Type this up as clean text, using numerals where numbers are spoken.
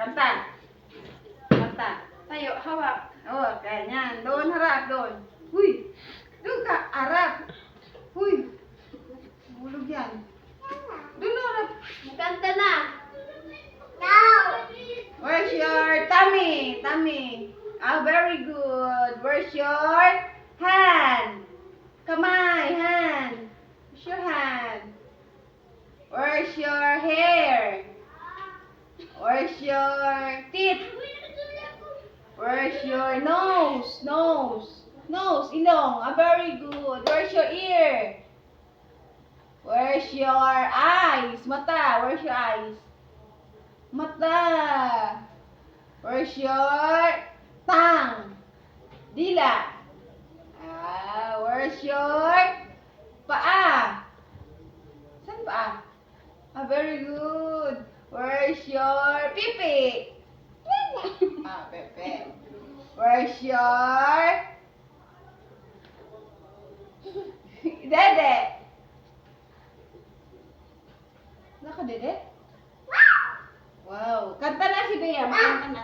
Kanta. Kanta. Tayo, hawak. Oh, ganyan. Doon, harap, doon. Huy! Doon ka, harap. Huy! Hulog yan. Doon, harap. Kanta na. Where's your tummy? Tummy. Ah, very good. Where's your hand? Kamay, hand. Where's your hand? Where's your hair? Where's your teeth? Where's your nose? Nose. Nose, ilong. Ah, very good. Where's your ear? Where's your eyes? Mata. Where's your eyes? Mata. Where's your tongue? Dila. Ah, where's your paa? Saan paa? Ah, very good. Where's your pipi? Ah, pepe. Where's your dede? Naka dede? Wow. Kanta na si Bea. Kanta na.